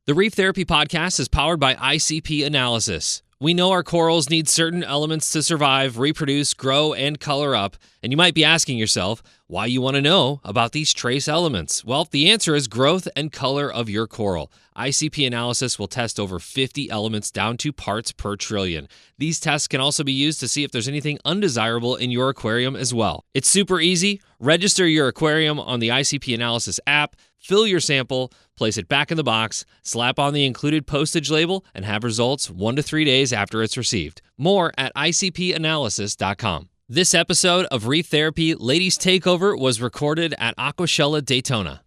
The Reef Therapy Podcast is powered by ICP Analysis. We know our corals need certain elements to survive, reproduce, grow, and color up. And you might be asking yourself why you want to know about these trace elements. Well, the answer is growth and color of your coral. ICP Analysis will test over 50 elements down to parts per trillion. These tests can also be used to see if there's anything undesirable in your aquarium as well. It's super easy. Register your aquarium on the ICP Analysis app, fill your sample, place it back in the box, slap on the included postage label, and have results 1 to 3 days after it's received. More at icpanalysis.com. This episode of Reef Therapy Ladies Takeover was recorded at Aquashella Daytona.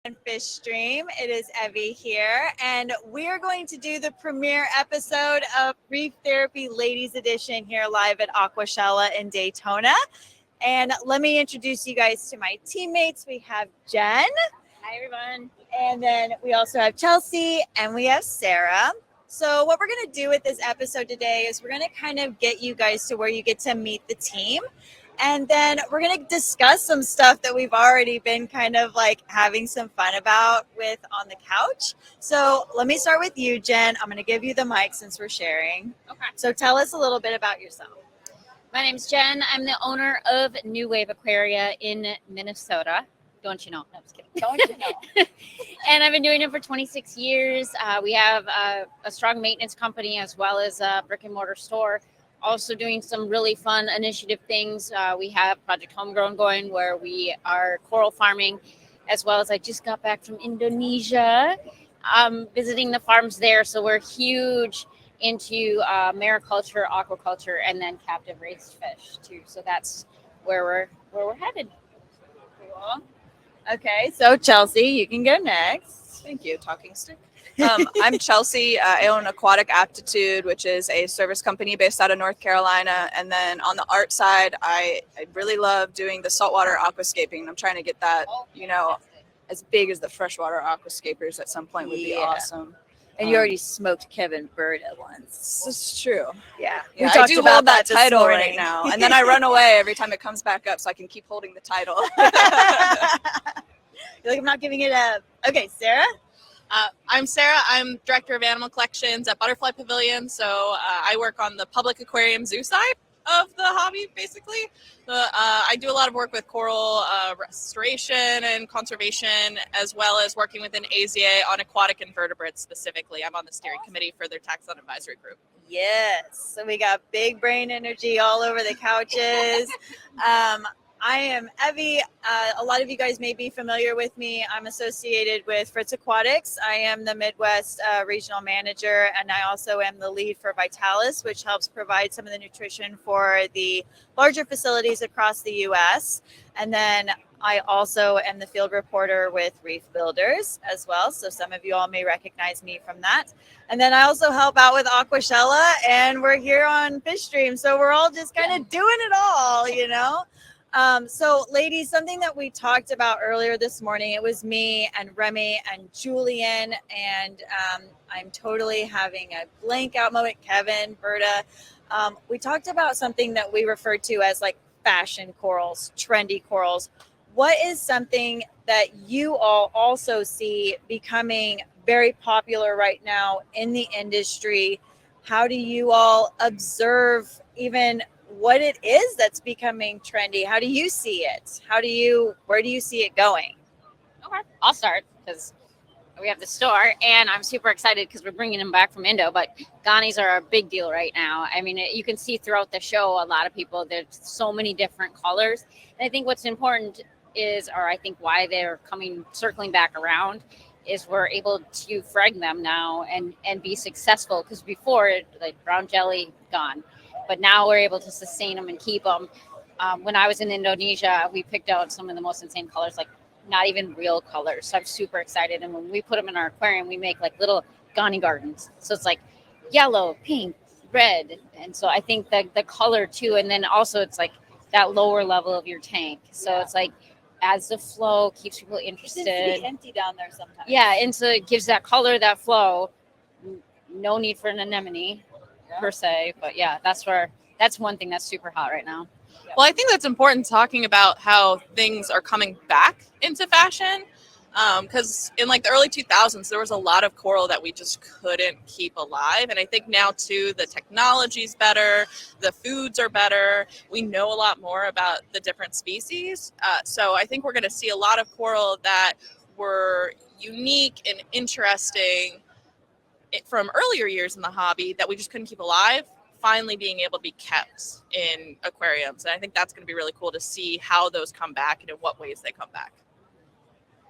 And Fish Stream, it is Evie here, and we're going to do the premiere episode of Reef Therapy Ladies Edition here live at Aquashella in Daytona. And let me introduce you guys to my teammates. We have Jen. Hi, everyone. And then we also have Chelsie and we have Sara. So what we're going to do with this episode today is we're going to kind of get you guys to where you get to meet the team. And then we're going to discuss some stuff that we've already been kind of like having some fun about with on the couch. So let me start with you, Jen. I'm going to give you the mic since we're sharing. Okay. So tell us a little bit about yourself. My name's Jen. I'm the owner of New Wave Aquaria in Minnesota. Don't you know? No, I'm just kidding. Don't you know? And I've been doing it for 26 years. We have a strong maintenance company as well as a brick and mortar store. Also doing some really fun initiative things. We have Project Homegrown going where we are coral farming, as well as I just got back from Indonesia, visiting the farms there. So we're huge into mariculture, aquaculture, and then captive raised fish too. So that's where we're headed. Cool. Okay, so Chelsie, you can go next. Thank you, talking stick. I'm Chelsie. I own Aquatic Aptitude, which is a service company based out of North Carolina. And then on the art side, I really love doing the saltwater aquascaping. I'm trying to get that, as big as the freshwater aquascapers at some point would be awesome. And you already smoked Kevin Bird at once. This is true. Yeah, I do hold that title right now. And then I run away every time it comes back up so I can keep holding the title. You're like, I'm not giving it up. Okay, Sara? I'm Sara. I'm director of animal collections at Butterfly Pavilion. So I work on the public aquarium zoo side of the hobby, basically. I do a lot of work with coral restoration and conservation, as well as working with an AZA on aquatic invertebrates specifically. I'm on the steering committee for their taxon advisory group. Yes. So we got big brain energy all over the couches. I am Evie. A lot of you guys may be familiar with me. I'm associated with Fritz Aquatics. I am the Midwest regional manager, and I also am the lead for Vitalis, which helps provide some of the nutrition for the larger facilities across the U.S. And then I also am the field reporter with Reef Builders as well. So some of you all may recognize me from that. And then I also help out with Aquashella, and we're here on Fish Stream. So we're all just kind of doing it all, So ladies, something that we talked about earlier this morning, it was me and Remy and Julian, and I'm totally having a blank out moment. Kevin, Berta, we talked about something that we refer to as like fashion corals, trendy corals. What is something that you all also see becoming very popular right now in the industry? How do you all observe even what it is that's becoming trendy? How do you see it? Where do you see it going? Okay, I'll start because we have the store, and I'm super excited because we're bringing them back from Indo. But Ghanis are a big deal right now. I mean, you can see throughout the show a lot of people. There's so many different colors, and I think what's important is, or I think why they're circling back around, is we're able to frag them now and be successful. Because before, like brown jelly, gone. But now we're able to sustain them and keep them. When I was in Indonesia, we picked out some of the most insane colors, like not even real colors. So I'm super excited. And when we put them in our aquarium, we make like little Ghani gardens. So it's like yellow, pink, red. And so I think the color too. And then also it's like that lower level of your tank. So it's like adds the flow, keeps people interested. It's empty down there sometimes. Yeah. And so it gives that color, that flow. No need for an anemone per se, but yeah, that's one thing that's super hot right now. Well, I think that's important, talking about how things are coming back into fashion. Because in like the early 2000s, there was a lot of coral that we just couldn't keep alive. And I think now too, the technology's better, the foods are better. We know a lot more about the different species. So I think we're going to see a lot of coral that were unique and interesting from earlier years in the hobby that we just couldn't keep alive, finally being able to be kept in aquariums. And I think that's going to be really cool to see how those come back and in what ways they come back.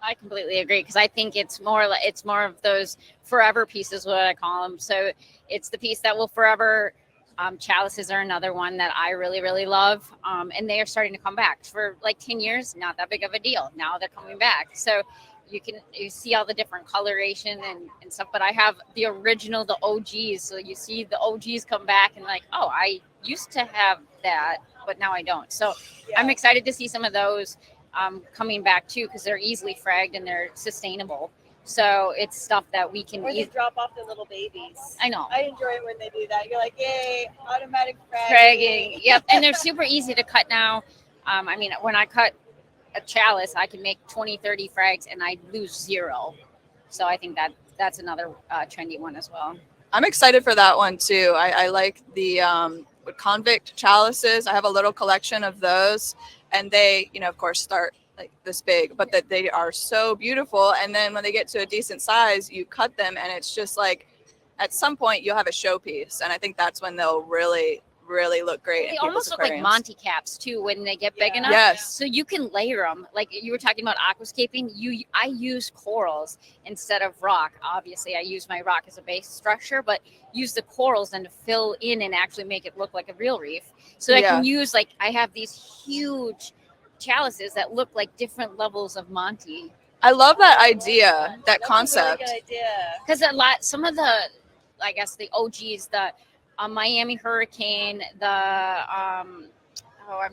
I completely agree, because I think it's more of those forever pieces, what I call them. So it's the piece that will forever. Chalices are another one that I really, really love. And they are starting to come back for like 10 years. Not that big of a deal. Now they're coming back. So you see all the different coloration and stuff. But I have the original, the OGs. So you see the OGs come back and like, oh, I used to have that, but now I don't. So I'm excited to see some of those coming back too, because they're easily fragged and they're sustainable. So it's stuff that we can Or they drop off the little babies. I know. I enjoy it when they do that. You're like, yay, automatic Fragging. Yep. And they're super easy to cut now. I mean, when I cut a chalice, I can make 20, 30 frags and I lose 0. So I think that's another trendy one as well. I'm excited for that one too. I like the convict chalices. I have a little collection of those, and they, of course, start like this big, but that they are so beautiful. And then when they get to a decent size, you cut them, and it's just like, at some point you'll have a showpiece, and I think that's when they'll really look great. They almost look like Monty caps too when they get big enough. Yes. So you can layer them. Like you were talking about aquascaping, I use corals instead of rock. Obviously, I use my rock as a base structure, but use the corals then to fill in and actually make it look like a real reef. So I can use, like, I have these huge chalices that look like different levels of Monty. I love that idea, that concept. That's a really good Because idea. some of the, I guess the OGs, the Miami Hurricane, the I'm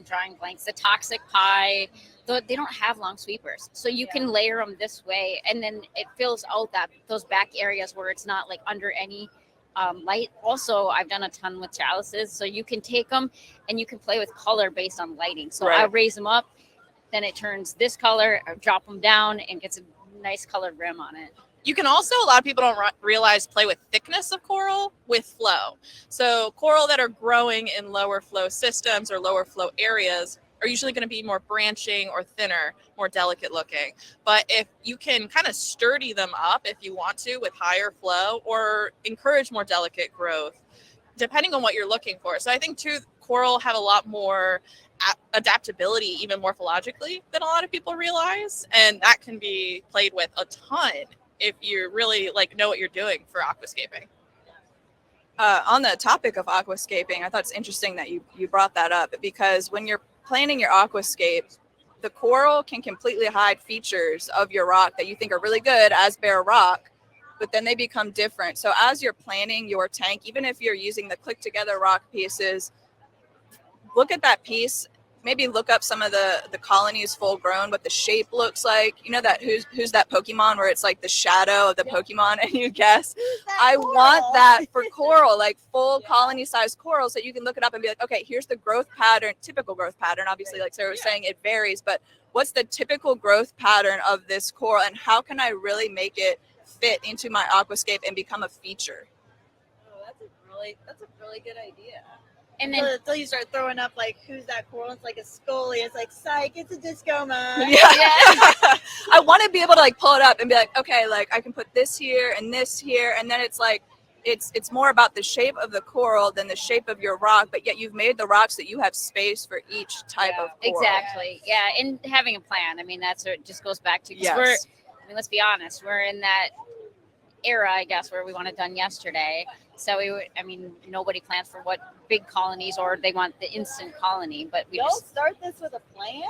drawing blanks, the Toxic Pie, they don't have long sweepers, so you can layer them this way, and then it fills out those back areas where it's not like under any light. Also, I've done a ton with chalices, so you can take them and you can play with color based on lighting. So I raise them up, then it turns this color, I drop them down and gets a nice colored rim on it. You can also, a lot of people don't realize, play with thickness of coral with flow. So coral that are growing in lower flow systems or lower flow areas are usually going to be more branching or thinner, more delicate looking. But if you can kind of sturdy them up if you want to with higher flow, or encourage more delicate growth, depending on what you're looking for. So I think too, coral have a lot more adaptability, even morphologically, than a lot of people realize. And that can be played with a ton if you really know what you're doing for aquascaping. On the topic of aquascaping, I thought it's interesting that you brought that up, because when you're planning your aquascape, the coral can completely hide features of your rock that you think are really good as bare rock, but then they become different. So as you're planning your tank, even if you're using the click together rock pieces, look at that piece. Maybe look up some of the colonies full grown, what the shape looks like. You know that who's that Pokemon where it's like the shadow of the Pokemon, and you guess. I want that for coral, like full colony sized coral, so you can look it up and be like, okay, here's the growth pattern, typical growth pattern. Obviously, like Sarah was saying, it varies, but what's the typical growth pattern of this coral, and how can I really make it fit into my aquascape and become a feature? Oh, that's a really good idea. And then until you start throwing up like, who's that coral? It's like a scully. It's like, psych, it's a discoma. Yeah. I want to be able to like pull it up and be like, okay, like I can put this here and this here, and then it's like it's more about the shape of the coral than the shape of your rock, but yet you've made the rocks that you have space for each type of coral. Exactly. Yeah, and having a plan. I mean, that's what it just goes back to. Yes. Let's be honest, we're in that era, I guess, where we want it done yesterday. So nobody plans for what big colonies, or they want the instant colony. But we Don't start this with a plan.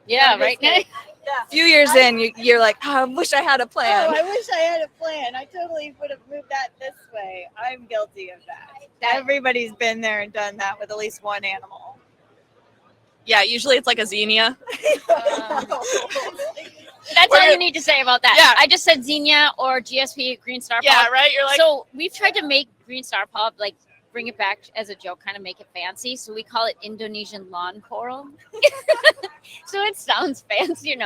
Yeah, right. Yeah. A few years in, you're like, oh, I wish I had a plan. Oh, I wish I had a plan. I totally would have moved that this way. I'm guilty of that. Everybody's been there and done that with at least one animal. Yeah, usually it's like a zinnia. That's all you need to say about that. Yeah. I just said Xenia or GSP, Green Star Pub. Yeah, right? You're like, So we've tried to make Green Star Pub like bring it back as a joke, kind of make it fancy. So we call it Indonesian lawn coral. So it sounds fancy,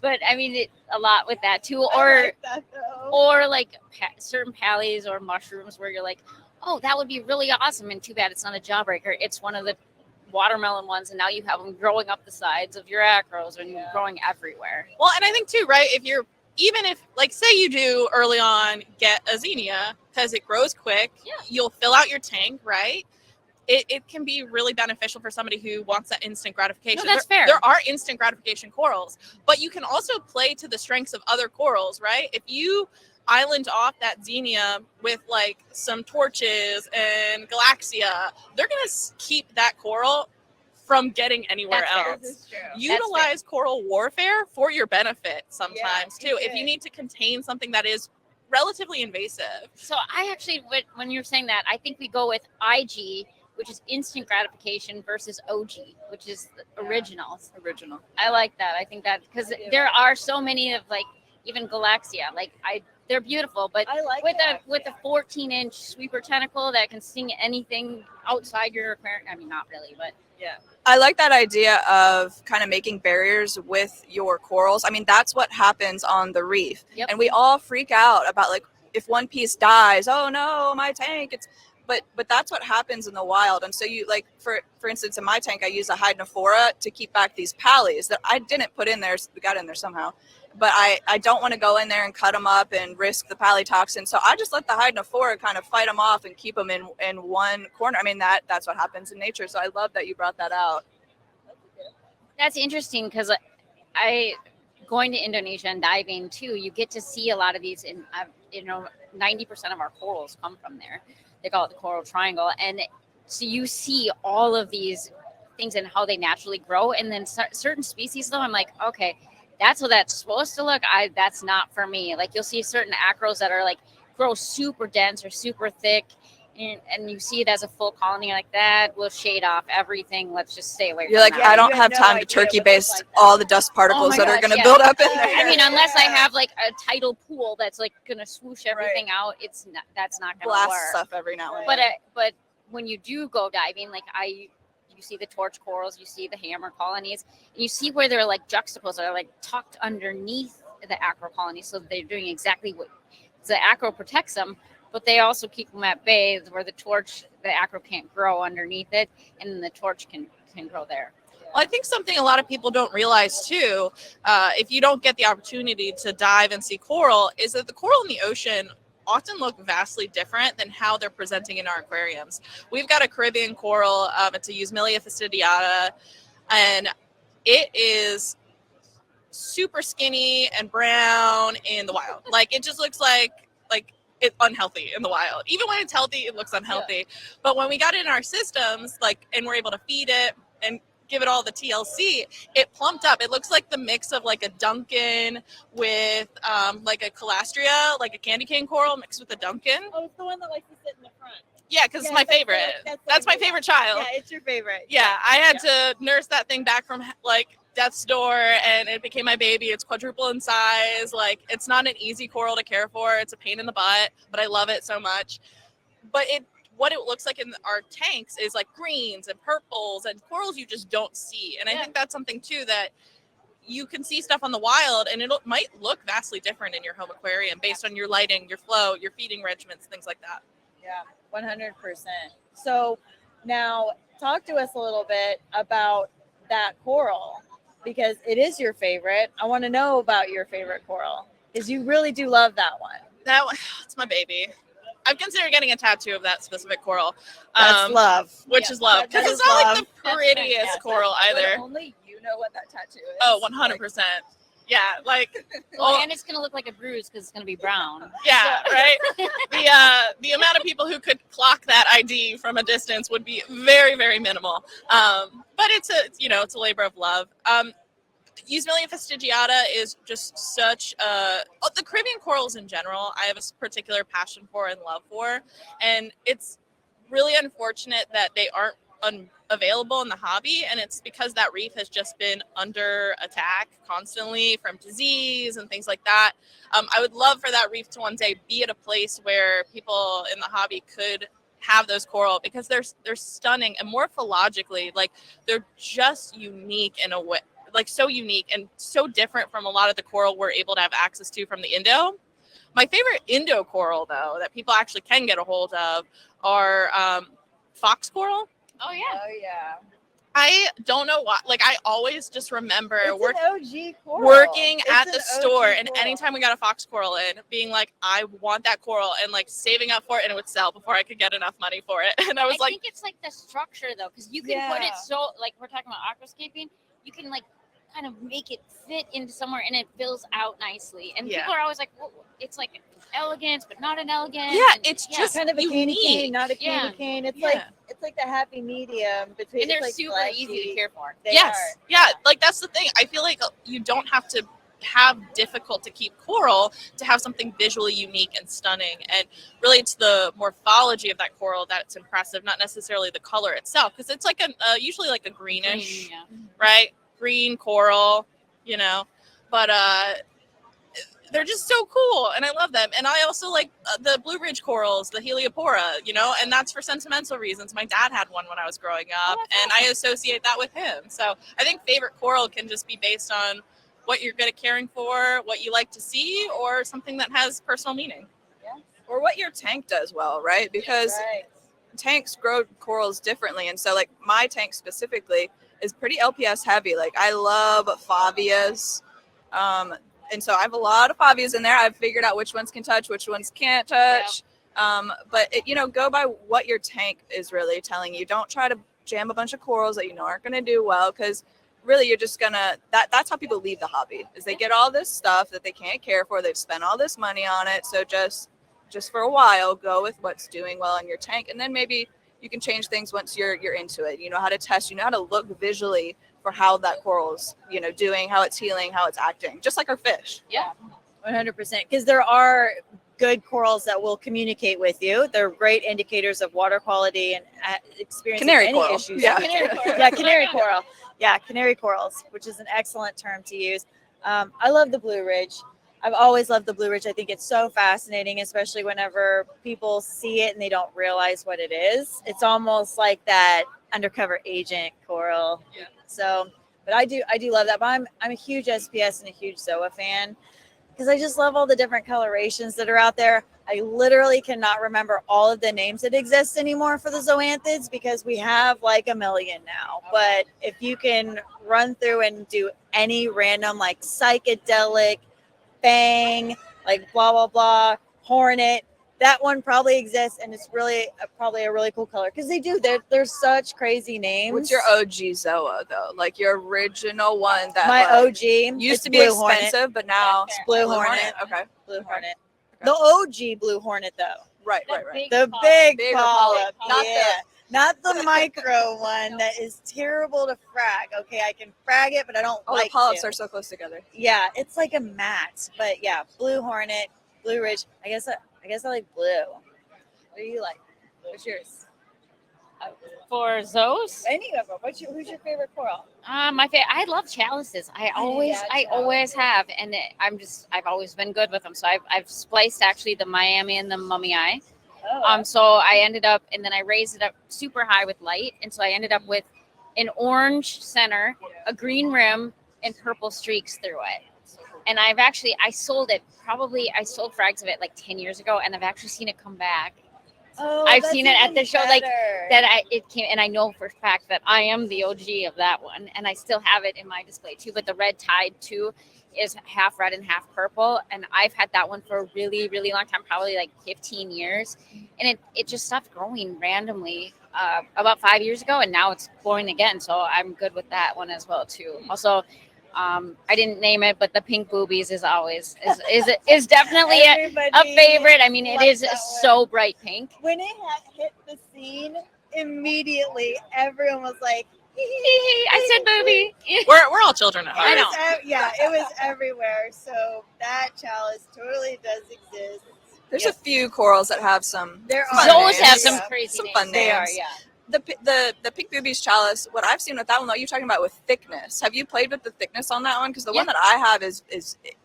but I mean a lot with that too. Or like that, though. or like certain pallies or mushrooms where you're like, oh, that would be really awesome. And too bad it's not a jawbreaker. It's one of the watermelon ones, and now you have them growing up the sides of your acros and growing everywhere. Well, and I think too, right? Even if, like, say you do early on get a zinnia because it grows quick, you'll fill out your tank, right? It can be really beneficial for somebody who wants that instant gratification. No, that's fair. There are instant gratification corals, but you can also play to the strengths of other corals, right? If you island off that zinnia with like some torches and galaxia, they're going to keep that coral from getting anywhere else. This is true. Utilize coral warfare for your benefit sometimes too. If you good. need to contain something that is relatively invasive. So I actually, when you're saying that, I think we go with IG, which is instant gratification, versus OG, which is the originals. Original. I like that. I think that because there are so many of like even Galaxia, they're beautiful, but I like with a 14-inch sweeper tentacle that can sting anything outside your aquarium. I mean, not really, but I like that idea of kind of making barriers with your corals. I mean, that's what happens on the reef. Yep. And we all freak out about like if one piece dies, oh no, my tank. But that's what happens in the wild. And so you like for instance, in my tank, I use a hydrophora to keep back these pallies that I didn't put in there. We got in there somehow. But I don't want to go in there and cut them up and risk the pallytoxin. So I just let the hydrophora kind of fight them off and keep them in one corner. I mean, that's what happens in nature. So I love that you brought that out. that's interesting because going to Indonesia and diving too, you get to see a lot of these. And 90% of our corals come from there. They call it the coral triangle, and so you see all of these things and how they naturally grow. And then certain species, though, I'm like, okay, that's how that's supposed to look. That's not for me. Like you'll see certain acros that are like grow super dense or super thick, and you see it as a full colony like that. We'll shade off everything. Let's just stay away. You're from like, that. I don't you have have no time to idea turkey what it's baste like. all the dust particles my that are gosh, going to yeah. build up in there. I mean, unless I have like a tidal pool that's like gonna swoosh everything out, that's not gonna Blast work. stuff every now and But then. but when you do go diving, you see the torch corals, you see the hammer colonies, and you see where they're like juxtaposed, they're like tucked underneath the acro colonies, so they're doing exactly what the acro protects them, but they also keep them at bay where the acro can't grow underneath it, and then the torch can grow there. Well, I think something a lot of people don't realize too, if you don't get the opportunity to dive and see coral, is that the coral in the ocean often look vastly different than how they're presenting in our aquariums. We've got a Caribbean coral, it's a Eusmelia fastidiata, and it is super skinny and brown in the wild. Like it just looks like it's unhealthy in the wild. Even when it's healthy, it looks unhealthy. Yeah. But when we got it in our systems, and we're able to feed it and give it all the TLC, it plumped up. It looks like the mix of like a Duncan with like a Calastria, like a candy cane coral mixed with a Duncan. Oh, it's the one that likes to sit in the front. Yeah, because it's my favorite. That's my favorite child. Yeah, it's your favorite. Yeah, I had to nurse that thing back from like death's door, and it became my baby. It's quadruple in size. Like, it's not an easy coral to care for. It's a pain in the butt, but I love it so much. But what it looks like in our tanks is like greens and purples and corals you just don't see. And I think that's something too that you can see stuff on the wild, and it might look vastly different in your home aquarium based on your lighting, your flow, your feeding regimens, things like that. Yeah, 100%. So now talk to us a little bit about that coral, because it is your favorite. I want to know about your favorite coral, because you really do love that one. That one, it's my baby. I've considered getting a tattoo of that specific coral. That's love. Which is love. Because it's not like the prettiest coral either. But only you know what that tattoo is. Oh, 100%. Yeah, like... and it's going to look like a bruise because it's going to be brown. Yeah, right? The amount of people who could clock that ID from a distance would be very, very minimal. But it's a labor of love. Eusmelia fastigiata is just such the Caribbean corals in general, I have a particular passion for and love for. And it's really unfortunate that they aren't available in the hobby, and it's because that reef has just been under attack constantly from disease and things like that. I would love for that reef to one day be at a place where people in the hobby could have those coral because they're stunning, and morphologically, like they're just unique in a way, like so unique and so different from a lot of the coral we're able to have access to from the Indo. My favorite Indo coral, though, that people actually can get a hold of are fox coral. Oh yeah. Oh yeah. I don't know why. Like, I always just remember It's an OG coral. working It's at an the OG store, and coral. anytime we got a fox coral in, being like, I want that coral, and like saving up for it, and it would sell before I could get enough money for it. And I was like, think it's like the structure though, because you can put Yeah. it so like we're talking about aquascaping, you can like kind of make it fit into somewhere and it fills out nicely. And Yeah. people are always like, well, it's like elegance, but not an elegance. yeah, And, it's yeah. just kind of a candy cane, unique. not a candy Yeah. cane. It's Yeah. like the happy medium between. And they're it's like super fleshy. easy to care for. They Yes. are. Yeah, like that's the thing. I feel like you don't have to have difficult to keep coral to have something visually unique and stunning, and really it's the morphology of that coral that's impressive, not necessarily the color itself, because it's like usually like a greenish, Green, yeah. right? Green coral, but they're just so cool, and I love them. And I also like the Blue Ridge corals, the Heliopora, and that's for sentimental reasons. My dad had one when I was growing up, and I associate that with him. So I think favorite coral can just be based on what you're good at caring for, what you like to see, or something that has personal meaning. Or what your tank does well, right? Because Right. tanks grow corals differently. And so like my tank specifically is pretty LPS heavy. Like I love favias. And so I have a lot of favias in there. I've figured out which ones can touch, which ones can't touch. But go by what your tank is really telling you. Don't try to jam a bunch of corals that you know aren't going to do well, because really you're just gonna that's how people leave the hobby, is they get all this stuff that they can't care for. They've spent all this money on it. So just for a while, go with what's doing well in your tank, and then maybe you can change things once you're into it. You know how to test, you know how to look visually for how that coral's doing, how it's healing, how it's acting, just like our fish. Yeah. 100%. Because there are good corals that will communicate with you. They're great indicators of water quality and experiencing Canary any coral. issues. Yeah. Canary coral. Yeah, canary coral. Yeah, canary corals, which is an excellent term to use. I love the Blue Ridge. I've always loved the Blue Ridge. I think it's so fascinating, especially whenever people see it and they don't realize what it is. It's almost like that undercover agent coral. Yeah. So, but I do love that. But I'm a huge SPS and a huge Zoa fan, because I just love all the different colorations that are out there. I literally cannot remember all of the names that exist anymore for the zoanthids, because we have like a million now. But if you can run through and do any random like psychedelic, bang, like blah, blah, blah, hornet, that one probably exists, and it's really probably a really cool color, because they do. They're such crazy names. What's your OG Zoa though? Like your original one that My like, OG used it's to be Blue Hornet. expensive, but now Blue Hornet. Okay. Blue Hornet. Okay. The OG Blue Hornet, though. Right. The big Bigger polyp. polyp, Not the micro one that is terrible to frag. Okay, I can frag it, but I don't All like the polyps to. are so close together. Yeah, it's like a mat. But yeah, Blue Hornet, Blue Ridge. I guess I like blue. What do you like? What's yours? For Zoes, Any of them. Who's your favorite coral? I love chalices. I always have, and I've always been good with them. So I've spliced actually the Miami and the Mummy Eye. Oh, So I ended up, and then I raised it up super high with light, and so I ended up with an orange center, a green rim, and purple streaks through it. And I sold frags of it like 10 years ago, and I've actually seen it come back. I've that's seen it at even the show, like, better. it came, and I know for a fact that I am the OG of that one, and I still have it in my display too. But the red tide too is half red and half purple, and I've had that one for a really, really long time, probably like 15 years, and it just stopped growing randomly about 5 years ago, and now it's growing again. So I'm good with that one as well too. Also, I didn't name it, but the pink boobies is definitely a Everybody favorite. I mean, it likes is that so bright pink. When it hit the scene, immediately everyone was like, I said booby. We're all children at heart. I know. It was everywhere. So that chalice totally does exist. There's a few corals that have some. There fun are. Zoes names. have some Yeah. crazy Some names. fun They are, names. yeah. The pink boobies chalice, what I've seen with that one though, you're talking about with thickness. Have you played with the thickness on that one? Because the one that I have is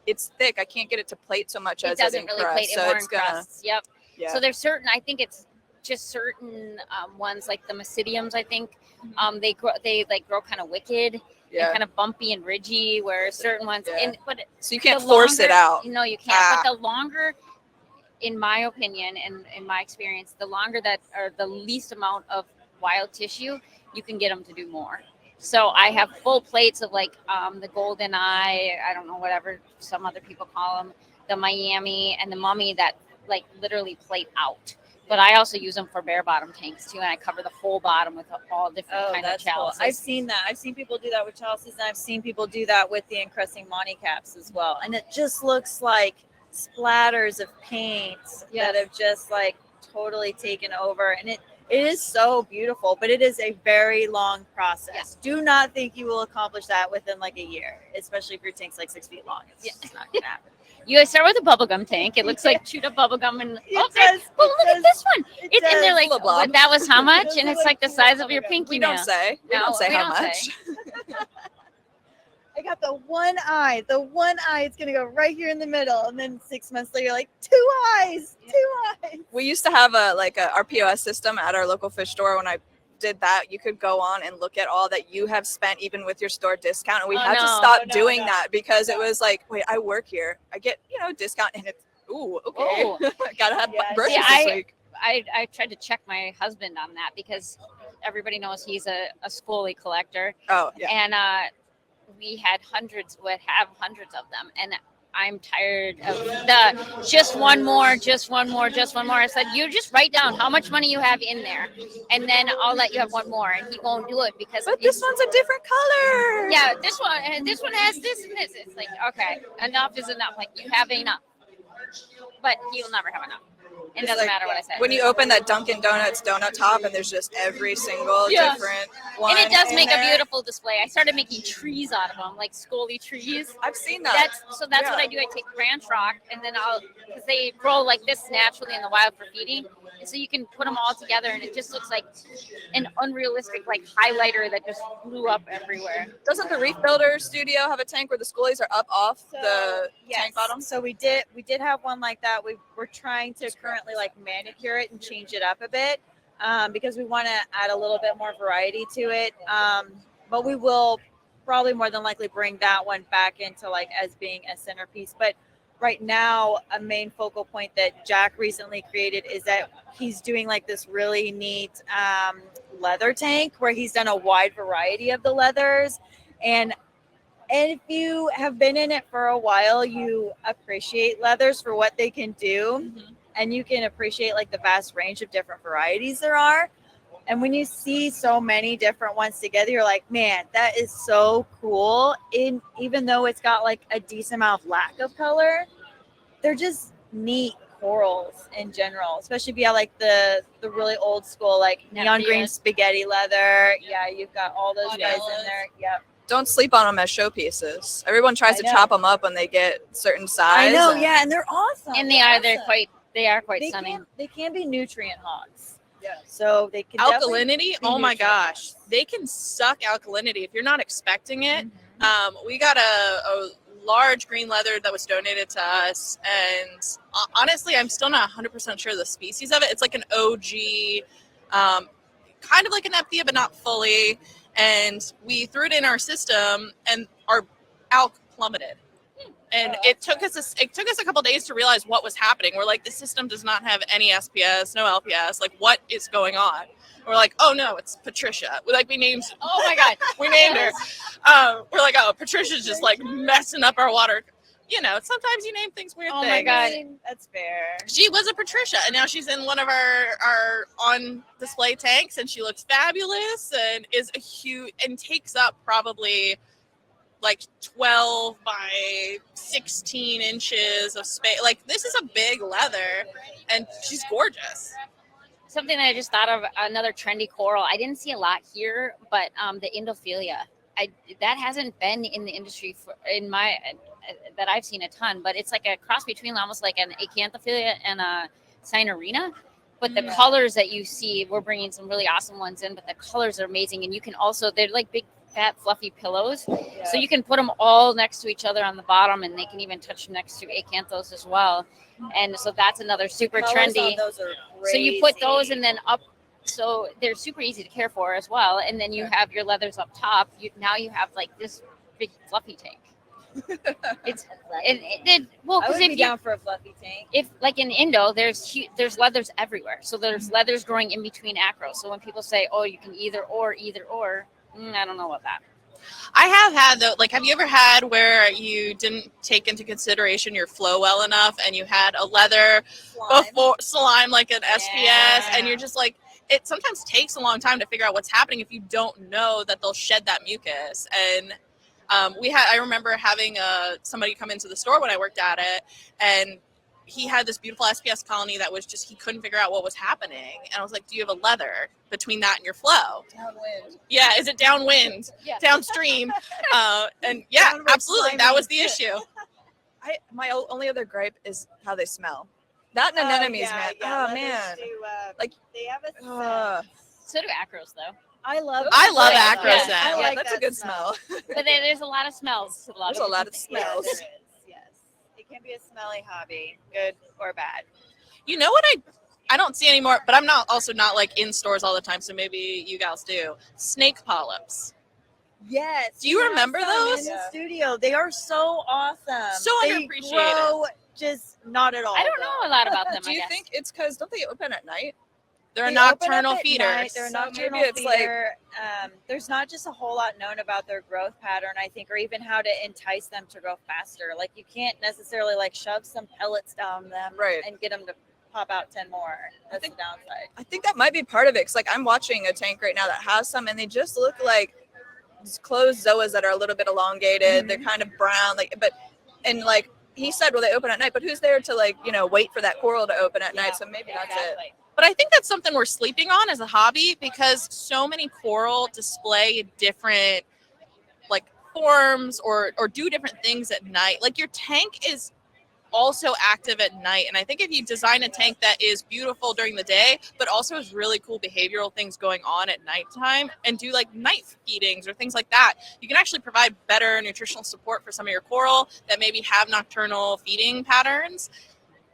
it's thick. I can't get it to plate so much It as doesn't it really encrusts. plate it So more it's gonna. encrusts. Yep. Yeah. So there's certain, I think it's just certain ones like the Mysidiums, I think they grow kind of wicked and kind of bumpy and ridgy, where certain ones but so you can't force it out. No, you can't. But the longer, in my opinion and in my experience, the longer that, or the least amount of wild tissue, you can get them to do more. So I have full plates of like the golden eye, I don't know, whatever some other people call them, the Miami and the mummy that like literally plate out. But I also use them for bare bottom tanks too, and I cover the whole bottom with all different kind of Cool. chalices. I've seen that. I've seen people do that with chalices, and I've seen people do that with the encrusting Monty caps as well. And it just looks like splatters of paint that have just like totally taken over, and it is so beautiful, but it is a very long process. Do not think you will accomplish that within like a year, especially if your tank's like 6 feet long. It's just not gonna happen. You guys start with a bubblegum tank. It looks like chewed up bubblegum, and look at this one. And they're like, but that was how much? And it's like the size of your pinky We nail. don't say. We don't say how much. I got the one eye. The one eye, it's gonna go right here in the middle, and then 6 months later, like 2 eyes. We used to have our POS system at our local fish store. When I did that, you could go on and look at all that you have spent, even with your store discount. And we had to stop doing that because it was like, wait, I work here, I get discount, and it's okay. Gotta have groceries this week. I tried to check my husband on that because everybody knows he's a Scully collector. Oh yeah. And we had hundreds of them, and I'm tired of the just one more. I said, you just write down how much money you have in there, and then I'll let you have one more. And he won't do it because this one's a different color. Yeah, this one has this and this. It's like, okay, enough is enough. Like, you have enough, but he'll never have enough. It doesn't matter what I say. When you open that Dunkin' Donuts donut top, and there's just every single different one. And it does make a beautiful display. I started making trees out of them, like Scully trees. I've seen that. That's what I do. I take ranch rock, and then because they grow like this naturally in the wild for feeding. And so you can put them all together, and it just looks like an unrealistic like highlighter that just blew up everywhere. Doesn't the Reef Builder Studio have a tank where the Scullies are up off the tank bottom? So we did have one like that. We're trying to currently like manicure it and change it up a bit because we want to add a little bit more variety to it. But we will probably more than likely bring that one back into like as being a centerpiece. But right now, a main focal point that Jack recently created is that he's doing like this really neat leather tank where he's done a wide variety of the leathers. And if you have been in it for a while, you appreciate leathers for what they can do. Mm-hmm. And you can appreciate like the vast range of different varieties there are. And when you see so many different ones together, you're like, man, that is so cool. Even though it's got like a decent amount of lack of color, they're just neat corals in general, especially if you have like the really old school, like neon green spaghetti leather. Yeah, you've got all those guys in there. Yep. Don't sleep on them as showpieces. Everyone tries to chop them up when they get certain size. I know, and they're awesome. And they are quite stunning. They can be nutrient hogs. Yeah. So they can alkalinity. Oh my gosh, they can suck alkalinity if you're not expecting it. Mm-hmm. We got a large green leather that was donated to us, and honestly, I'm still not 100% sure the species of it. It's like an OG, kind of like an Epthia, but not fully. And we threw it in our system, and our alk plummeted. And it took us a couple days to realize what was happening. We're like, the system does not have any SPS, no LPS. Like, what is going on? We're like, oh no, it's Patricia. We named. Oh my god, we named her. We're like, oh, Patricia's just like messing up our water. Sometimes you name things weird things. Oh my god, that's fair. She was a Patricia, and now she's in one of our on display tanks, and she looks fabulous and is a huge and takes up probably like 12 by 16 inches of space. Like, this is a big leather, and she's gorgeous. Something that I just thought of, another trendy coral. I didn't see a lot here, but the Indophilia. That hasn't been in the industry that I've seen a ton, but it's like a cross between almost like an Acanthophilia and a Sinarina. But the colors that you see, we're bringing some really awesome ones in, but the colors are amazing. And you can also, they're like big fat, fluffy pillows. So you can put them all next to each other on the bottom, and they can even touch next to acanthos as well. And so that's another super Colors trendy. on those are So you put those crazy. and then up. So they're super easy to care for as well. And then you have your leathers up top. Now you have like this big fluffy tank. It's well, I because would if be you down for a fluffy tank. if like in Indo, there's leathers everywhere. So there's leathers growing in between acros. So when people say, "Oh, you can either or," I don't know about that. I have had though. Like, have you ever had where you didn't take into consideration your flow well enough, and you had a leather before slime like an SPS, and you're just like, it sometimes takes a long time to figure out what's happening if you don't know that they'll shed that mucus. And I remember having somebody come into the store when I worked at it, and he had this beautiful SPS colony that was just, he couldn't figure out what was happening. And I was like, do you have a leather between that and your flow? Downwind. Yeah, is it downwind, downstream? And yeah, Downward absolutely, that was the slimy. issue. My only other gripe is how they smell. That and anemones, man. Oh man. Like, they have a scent. So do acros though. I love acro Yeah. scent. I like that's that a good smell. But there's a lot of smells. There's a lot of Yeah, smells. there is. Yes, it can be a smelly hobby, good or bad. You know what I don't see anymore, but I'm not like in stores all the time, so maybe you gals do. Snake polyps. Yes. Do you we have remember some those? in the studio? They are so awesome. So they underappreciated. grow just not at all. I don't know a lot about them. Do I you guess. think it's because don't they open at night? They're They open up nocturnal at feeders. night. They're a So nocturnal maybe it's like- feeder. There's not just a whole lot known about their growth pattern, I think, or even how to entice them to grow faster. Like, you can't necessarily like shove some pellets down them Right. and get them to pop out 10 more. That's think- the downside. I think that might be part of it. Cause like I'm watching a tank right now that has some, and they just look like closed zoas that are a little bit elongated. They're kind of brown, and like he said, well, they open at night, but who's there to wait for that coral to open at night? So maybe that's it. Exactly. But I think that's something we're sleeping on as a hobby, because so many coral display different like forms or do different things at night. Like, your tank is also active at night, and I think if you design a tank that is beautiful during the day but also has really cool behavioral things going on at nighttime, and do like night feedings or things like that, you can actually provide better nutritional support for some of your coral that maybe have nocturnal feeding patterns,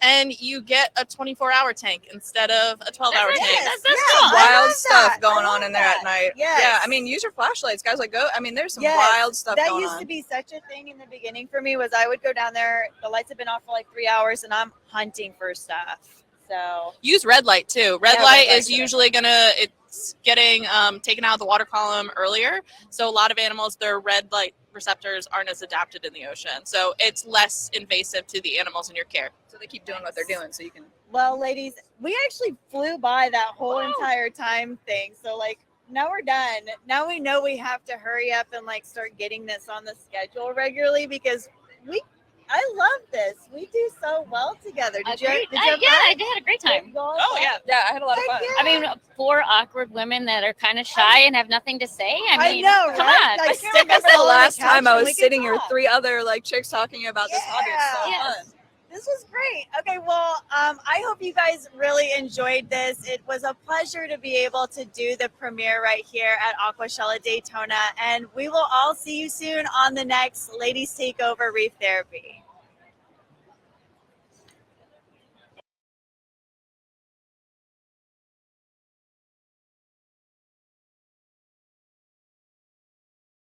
and you get a 24-hour tank instead of a 12-hour That's tank. That's Yeah, cool. I Wild love stuff that. going I on love in there that. at night. Yes. Yeah, I mean, use your flashlights, guys. Like, go. I mean, there's some Yes, wild stuff that going used on. to be such a thing in the beginning for me. Was I would go down there, the lights have been off for like 3 hours, and I'm hunting for stuff. So Use red light too. Red Yeah, light red is light's usually it's getting taken out of the water column earlier. So a lot of animals, their red light receptors aren't as adapted in the ocean. So it's less invasive to the animals in your care. So they keep doing what they're doing. So you can. well, ladies, we actually flew by that whole Wow. entire time thing. So like, now we're done. Now we know we have to hurry up and like start getting this on the schedule regularly, because I love this. We do so well together. Did you have Yeah, fun? I had a great time. Oh yeah. Yeah, I had a lot of Heck fun. yeah. I mean, 4 awkward women that are kind of shy and have nothing to say. I mean, know, come right? on. Like, I sit still remember us the all on last couch time I and we was could sitting here, talk. 3 other chicks talking about this hobby. It's so Yes. fun. This was great. Okay, well, I hope you guys really enjoyed this. It was a pleasure to be able to do the premiere right here at Aquashella Daytona, and we will all see you soon on the next Ladies Takeover Reef Therapy.